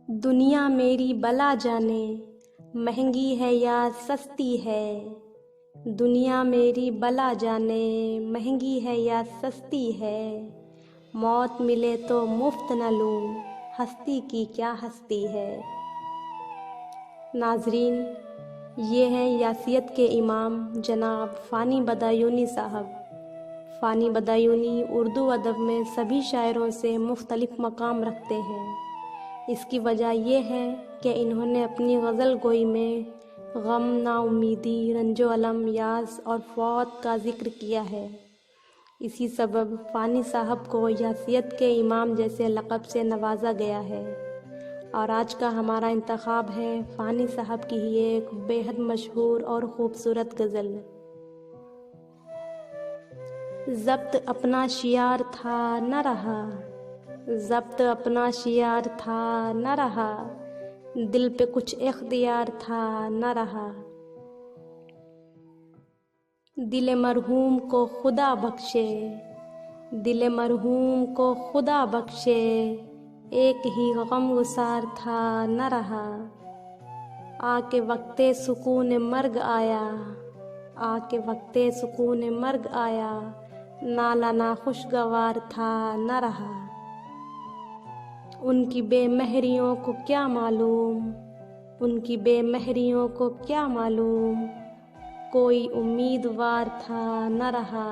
दुनिया मेरी बला जाने, महंगी है या सस्ती है। दुनिया मेरी बला जाने, महंगी है या सस्ती है। मौत मिले तो मुफ्त न लूं, हस्ती की क्या हस्ती है। नाजरीन, ये हैं यासियत के इमाम जनाब फ़ानी बदायूनी साहब। फ़ानी बदायूनी उर्दू अदब में सभी शायरों से मुख्तलिफ मकाम रखते हैं। इसकी वजह यह है कि इन्होंने अपनी गज़ल गोई में गम, नाउमीदी, रंजो अलम, यास और फौत का ज़िक्र किया है। इसी सबब फ़ानी साहब को यासियत के इमाम जैसे लक़ब से नवाजा गया है। और आज का हमारा इंतखाब है फ़ानी साहब की ही एक बेहद मशहूर और ख़ूबसूरत गज़ल। ज़ब्त अपना शियार था न रहा, ज़ब्त अपना शियार था न रहा, दिल पे कुछ इख्तियार था न रहा। दिल मरहूम को खुदा बख्शे, दिल मरहूम को खुदा बख्शे, एक ही गमगुसार था न रहा। आके वक्ते सुकून मर्ग आया, आके वक्ते सुकून मर्ग आया, नाला ना खुशगवार था न रहा। उनकी बेमहरियों को क्या मालूम, उनकी बेमहरियों को क्या मालूम, कोई उम्मीदवार था न रहा।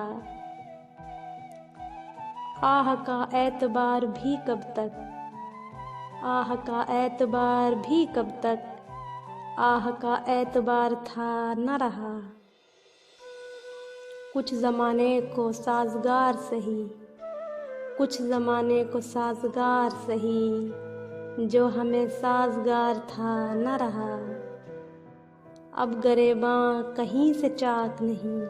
आह का एतबार भी कब तक, आह का एतबार भी कब तक, आह का एतबार था न रहा। कुछ ज़माने को साज़गार सही, कुछ ज़माने को साज़गार सही, जो हमें साज़गार था न रहा। अब गरेबां कहीं से चाक नहीं,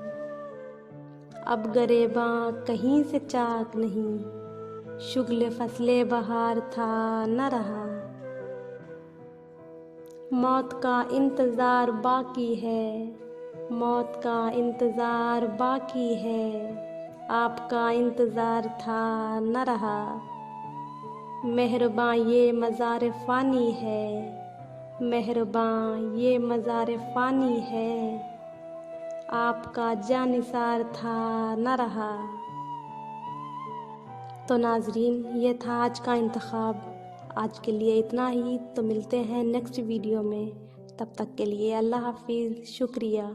अब गरेबां कहीं से चाक नहीं, शुगले फसले बहार था न रहा। मौत का इंतज़ार बाकी है, मौत का इंतज़ार बाकी है, आपका इंतज़ार था न रहा। मेहरबां ये मज़ार फ़ानी है, मेहरबां ये मज़ार फ़ानी है, आपका जानिसार था न रहा। तो नाजरीन, ये था आज का इंतखाब। आज के लिए इतना ही। तो मिलते हैं नेक्स्ट वीडियो में। तब तक के लिए अल्लाह हाफिज़। शुक्रिया।